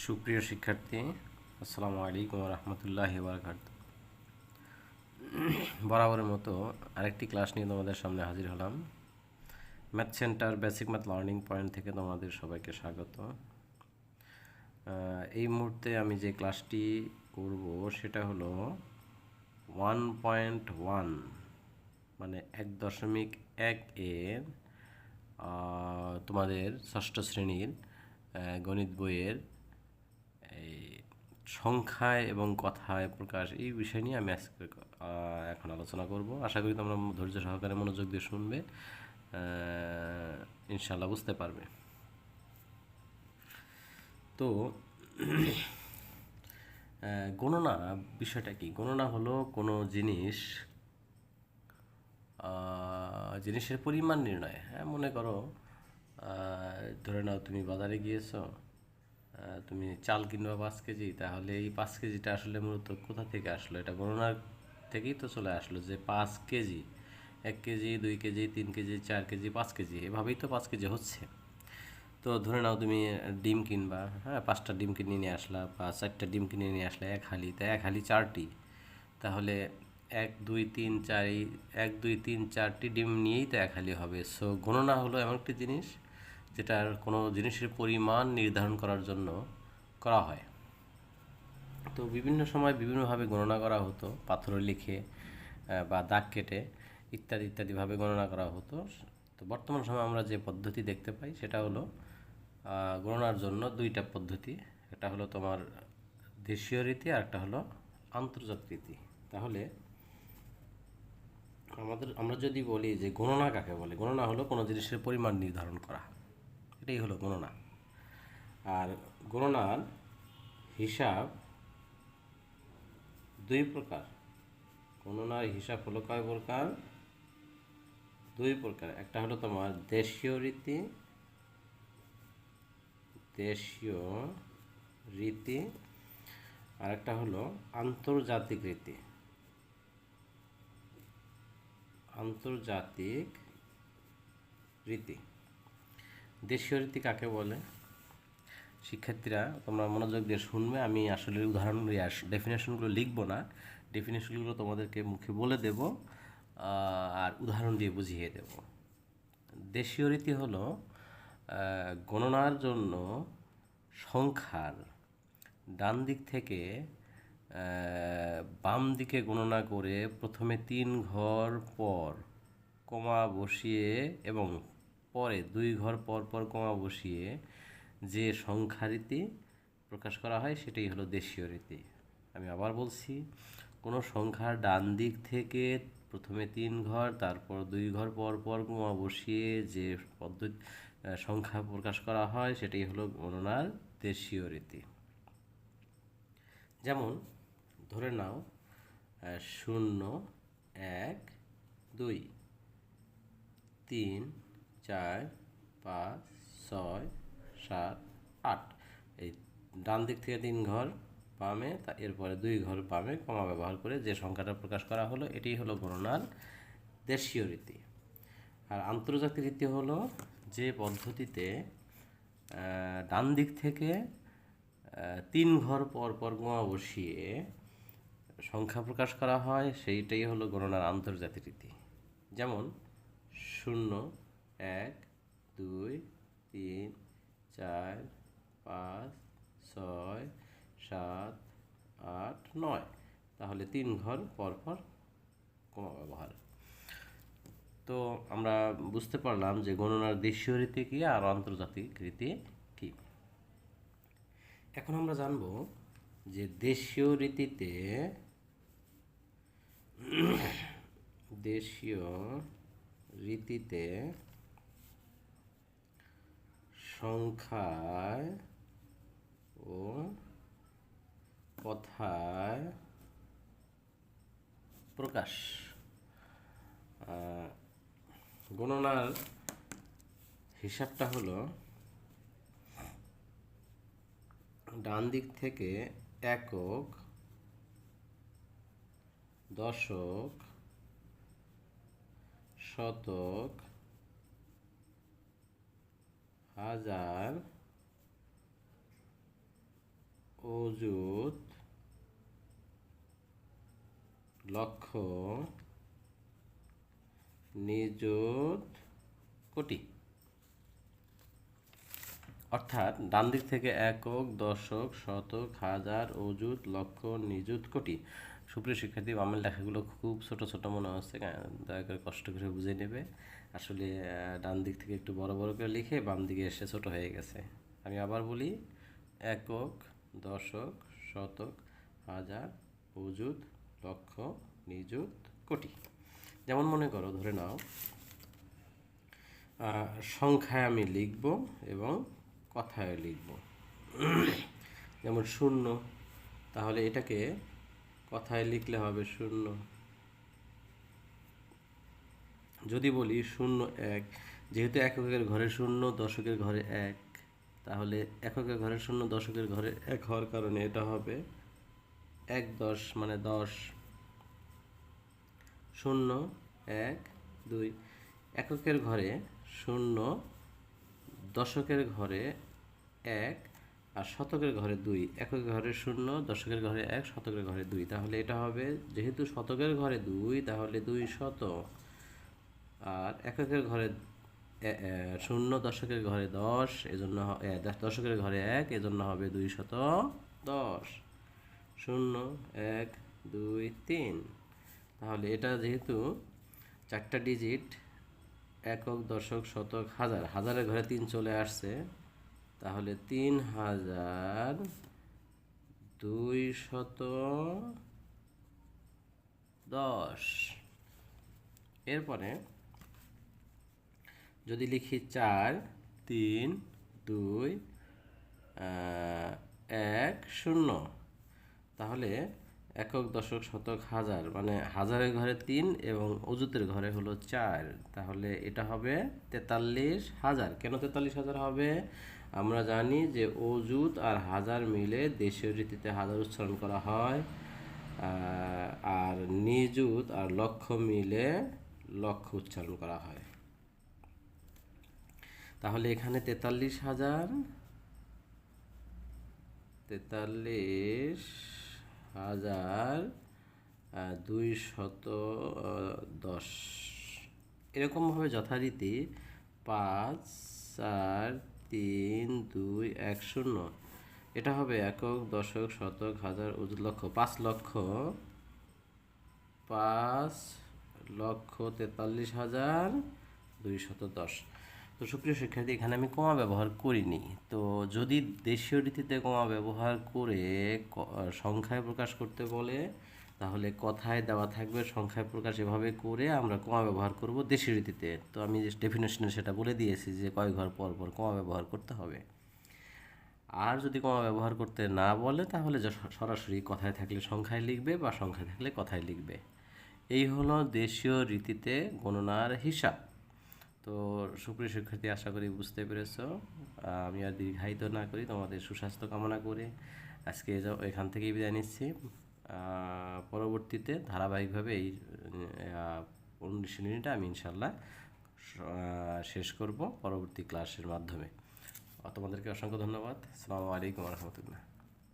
সুপ্রিয় শিক্ষার্থী, আসসালামু আলাইকুম রহমতুল্লাহি বারাকাতুহু। বরাবরের মতো আরেকটি ক্লাস নিয়ে তোমাদের সামনে হাজির হলাম। Math centre basic math learning point থেকে তোমাদের সবাইকে স্বাগত। এই মুহূর্তে আমি যে ক্লাসটি করব সেটা হলো 1.1 মানে 1.1 এর তোমাদের ষষ্ঠ শ্রেণীর গণিত বইয়ের এই সংখ্যায় এবং কথায় প্রকাশ এই বিষয় নিয়ে আমি আজকে এখন আলোচনা করব। আশা করি তোমরা ধৈর্য সহকারে মনোযোগ দিয়ে শুনবে, ইনশাল্লাহ বুঝতে পারবে। তো গণনা বিষয়টা কি? গণনা হলো কোনো জিনিসের পরিমাণ নির্ণয়। হ্যাঁ, মনে করো ধরে নাও তুমি বাজারে গিয়েছো, তুমি চাল কিনবা 5 কেজি, তাহলে এই 5 কেজিটা আসলে মূলত কোথা থেকে আসলো? এটা গণনার থেকেই তো চলে আসলো যে 5 KG, 1 KG, 2 KG, 3 KG, 4 KG, 5 KG, এভাবেই তো 5 কেজি হচ্ছে। তো ধরে নাও তুমি ডিম কিনবা, হ্যাঁ, 5টা ডিম কিনে নিয়ে আসলা বা 4টা ডিম কিনে নিয়ে আসলে এক হালি, তাই এক হালি 4টি, তাহলে 1 2 3 4টি ডিম নিয়েই তো এক হালি হবে। সো গণনা হলো এমন একটি জিনিস যেটার কোনো জিনিসের পরিমাণ নির্ধারণ করার জন্য করা হয়। তো বিভিন্ন সময় বিভিন্নভাবে গণনা করা হতো, পাথরে লিখে বা দাগ কেটে ইত্যাদি ইত্যাদিভাবে গণনা করা হতো। তো বর্তমান সময়ে আমরা যে পদ্ধতি দেখতে পাই সেটা হলো গণনার জন্য দুইটা পদ্ধতি। একটা হলো তোমার দেশীয় রীতি আর একটা হলো আন্তর্জাতিক রীতি। তাহলে আমরা যদি বলি যে গণনা কাকে বলে, গণনা হলো কোনো জিনিসের পরিমাণ নির্ধারণ করা, এটাই হলো গণনা। আর গণনার হিসাব দুই প্রকার। গণনার হিসাব হলো কয় প্রকার? দুই প্রকার। একটা হলো তোমার দেশীয় রীতি, আর একটা হলো আন্তর্জাতিক রীতি। দেশীয় রীতি কাকে বলে? শিক্ষার্থীরা তোমরা মনোযোগ দিয়ে শুনবে। আমি আসলে উদাহরণ ডেফিনেশনগুলো লিখব না, ডেফিনেশনগুলো তোমাদেরকে মুখে বলে দেব আর উদাহরণ দিয়ে বুঝিয়ে দেব। দেশীয় রীতি হলো গণনার জন্য সংখ্যার ডান দিক থেকে বাম দিকে গণনা করে প্রথমে 3 ঘর পর কমা বসিয়ে এবং পরে 2 ঘর পর পর কমা বসিয়ে যে সংখ্যারীতি প্রকাশ করা হয় সেটাই হলো দেশীয় রীতি। আমি আবার বলছি, কোনো সংখ্যার ডান দিক থেকে প্রথমে 3 ঘর তারপর 2 ঘর পর পর কমা বসিয়ে যে পদ্ধতি সংখ্যা প্রকাশ করা হয় সেটাই হলো গণনার দেশীয় রীতি। যেমন ধরে নাও 0 1 2 3 4 5 6 7 8, এই ডান দিক থেকে 3 ঘর বামে, এরপরে 2 ঘর বামে কমা ব্যবহার করে যে সংখ্যাটা প্রকাশ করা হলো এটাই হলো গণনার দেশীয় রীতি। আর আন্তর্জাতিক রীতি হলো যে পদ্ধতিতে ডান দিক থেকে 3 ঘর পর পর কমা বসিয়ে সংখ্যা প্রকাশ করা হয় সেইটাই হলো গণনার আন্তর্জাতিক রীতি। যেমন 0 1 2 3 4 5 6 7 8 9, তাহলে 3 ঘর পর পর কমা ব্যবহার। তো আমরা বুঝতে পারলাম যে গণনার দেশীয় রীতি কী আর আন্তর্জাতিক রীতি কী। এখন আমরা জানব যে দেশীয় রীতিতে সংখ্যায় ও কথায় প্রকাশ। গণনার হিসাবটা হলো ডান দিক থেকে একক, দশক, শতক, হাজার, অযুত লক্ষ নিযুত কোটি। অর্থাৎ ডান দিক থেকে একক, দশক, শতক, হাজার, অযুত, লক্ষ, নিযুত, কোটি। সুপ্রিয় শিক্ষার্থী, আমার লেখাগুলো খুব ছোট ছোট মনে হচ্ছে, দয়া করে কষ্ট করে বুঝে নেবে। আসলে ডান দিক থেকে একটু বড় বড় করে লিখে বাম দিকে এসে ছোট হয়ে গেছে। আমি আবার বলি, একক, দশক, শতক, হাজার, অযুত, লক্ষ, নিযুত, কোটি। যেমন মনে করো, ধরে নাও সংখ্যায় আমি লিখব এবং কথায় লিখব। যেমন 0, তাহলে এটাকে কথায় লিখলে হবে 0। যদি বলি 0 1, যেহেতু এককের ঘরে 0, দশকের ঘরে 1, তাহলে এককের ঘরে 0, দশকের ঘরে 1 হওয়ার কারণে এটা হবে 1 10 মানে 10। 0 1 2, এককের ঘরে 0, দশকের ঘরে 1 আর শতকের ঘরে 2। এককের ঘরে 0, দশকের ঘরে 1, শতকের ঘরে 2। তাহলে এটা হবে, যেহেতু শতকের ঘরে 2, তাহলে 2 শত। আর এককের ঘরে 0, দশকের ঘরে 10, এজন্য দশকের ঘরে 1, এজন্য হবে 210। 0 1 2 3। তাহলে এটা যেহেতু 4টা ডিজিট, একক, দশক, শতক, হাজার, হাজারের ঘরে 3 চলে আসছে, তাহলে 3210। এরপরে যদি লিখি 4 3 2 1 0, তাহলে একক, দশক, শতক, হাজার, মানে হাজারের ঘরে 3 এবং অযুতের ঘরে হলো 4। তাহলে এটা হবে 43,000। কেন 43,000 হবে? আমরা জানি যে অযুত আর হাজার মিলে দেশীয় রীতিতে হাজার উচ্চারণ করা হয়, আর নিযুত আর লক্ষ মিলে লক্ষ উচ্চারণ করা হয়। তাহলে এখানে 43,210 এরকমভাবে যথারীতি 5 4 3 2 1 0। এটা হবে একক, দশক, শতক, হাজার, অযুত, লক্ষ। 5,43,210। তো সুপ্রিয় শিক্ষার্থী, এখানে আমি কমা ব্যবহার করিনি। তো যদি দেশীয় রীতিতে কমা ব্যবহার করে সংখ্যায় প্রকাশ করতে বলে, তাহলে কথায় দেওয়া থাকবে সংখ্যায় প্রকাশ এভাবে করে আমরা কমা ব্যবহার করব দেশীয় রীতিতে। তো আমি যে ডেফিনেশনে সেটা বলে দিয়েছি যে কয় ঘর পর পর কমা ব্যবহার করতে হবে। আর যদি কমা ব্যবহার করতে না বলে, তাহলে সরাসরি কথায় থাকলে সংখ্যায় লিখবে বা সংখ্যায় থাকলে কথায় লিখবে। এই হলো দেশীয় রীতিতে গণনার হিসাব। তো সুপ্রিয় শিক্ষার্থী, আশা করি বুঝতে পেরেছ। আমি আর দীর্ঘায়িত না করি, তোমাদের সুস্বাস্থ্য কামনা করে আজকে এখান থেকেই বিদায় নিচ্ছি। পরবর্তীতে ধারাবাহিকভাবে এই 19 ইউনিটটা আমি ইনশাল্লাহ শেষ করব পরবর্তী ক্লাসের মাধ্যমে। তোমাদেরকে অসংখ্য ধন্যবাদ। আসসালামু আলাইকুম রহমতুল্লাহ।